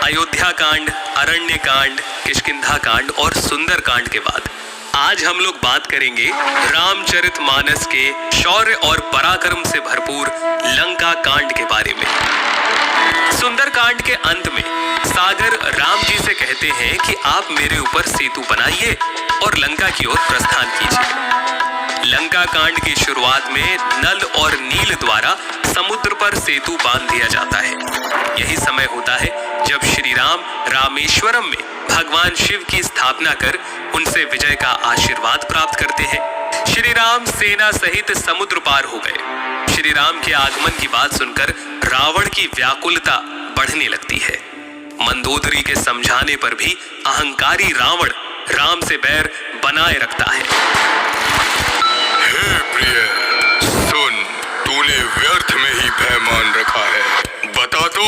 अयोध्या कांड, अरण्य कांड, किष्किंधा कांड और सुंदर कांड के बाद आज हम लोग बात करेंगे रामचरितमानस के शौर्य और पराक्रम से भरपूर लंका कांड के बारे में। सुंदर कांड के अंत में सागर राम जी से कहते हैं कि आप मेरे ऊपर सेतु बनाइए और लंका की ओर प्रस्थान कीजिए। लंका कांड की शुरुआत में नल और नील द्वारा समुद्र पर सेतु बांध दिया जाता है। यही समय होता है जब श्री राम रामेश्वरम में भगवान शिव की स्थापना कर उनसे विजय का आशीर्वाद प्राप्त करते हैं। श्री राम सेना सहित समुद्र पार हो गए। श्री राम के आगमन की बात सुनकर रावण की व्याकुलता बढ़ने लगती है। मंदोदरी के समझाने पर भी अहंकारी रावण राम से बैर बनाए रखता है। हे प्रिय, सुन, तूने व्यर्थ में ही भय मान रखा है। बता तो,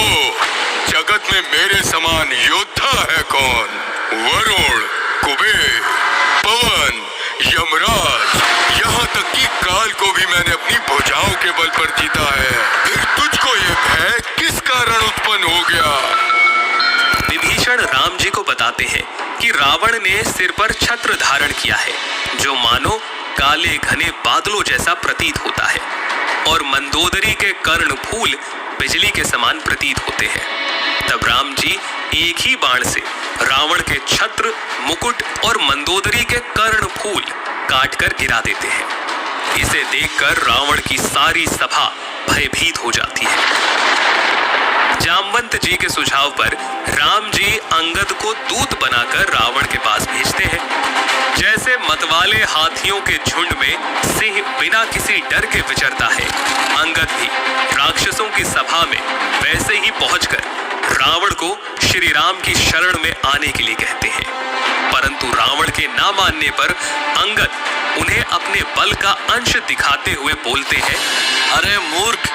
जगत में मेरे समान योद्धा है कौन? वरुण, कुबेर, पवन, यमराज, यहाँ तक कि काल को भी मैंने अपनी भुजाओं के बल पर जीता है। फिर तुझको ये भय किस कारण उत्पन्न हो गया? विभीषण राम जी को बताते हैं कि रावण ने सिर पर छत्र धारण किया है, जो मानो काले घने बादलों जैसा प्रतीत होता है, और मंदोदरी के कर्ण फूल बिजली के समान प्रतीत होते हैं। तब राम जी एक ही बाण से रावण के छत्र, मुकुट और मंदोदरी के कर्ण फूल काटकर गिरा देते हैं। इसे देखकर रावण की सारी सभा भयभीत हो जाती है। जामवंत जी के सुझाव पर राम जी अंगद को दूत बनाकर रावण के पास भेजते हैं। जैसे मतवाले हाथियों के झुंड में सिंह बिना किसी डर के विचरता है, अंगद भी राक्षसों की सभा में वैसे ही पहुंचकर रावण को श्री राम की शरण में आने के लिए कहते हैं। परंतु रावण के ना मानने पर अंगद उन्हें अपने बल का अंश दिखाते हुए बोलते हैं, अरे मूर्ख,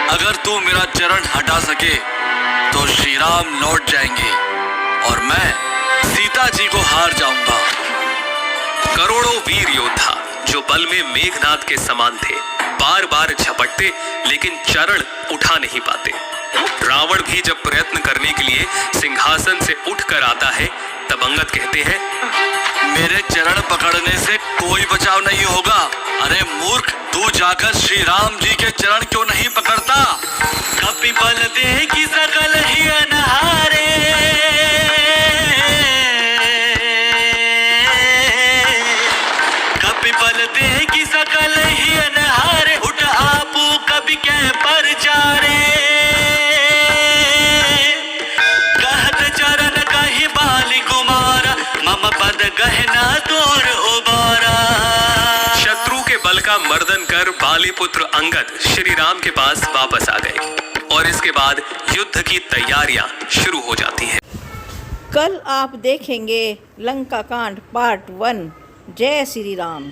अगर तू मेरा चरण हटा सके तो श्री राम लौट जाएंगे और मैं सीता जी को हार जाऊंगा। करोड़ों वीर योद्धा जो बल में मेघनाद के समान थे, बार बार झपटते लेकिन चरण उठा नहीं पाते। रावण भी जब प्रयत्न करने के लिए सिंहासन से उठकर आता है, तब अंगद कहते हैं, मेरे चरण पकड़ने से कोई बचाव नहीं होगा। अरे मूर्ख, तू जाकर श्री राम जी के चरण क्यों नहीं पकड़ता? कपि बल दे की सकल ही अनहारे, कपि बल दे की सकल ही अनहारे, उठ आपू कभी कह पर चारे, कहत चरण कही बाली कुमारा, मम पद गहना तोर उबारा। शत्रु के बल का मर्दन कर बालीपुत्र अंगद श्री राम के पास वापस आ गए और इसके बाद युद्ध की तैयारियां शुरू हो जाती हैं। कल आप देखेंगे लंका कांड पार्ट 1। जय श्री राम।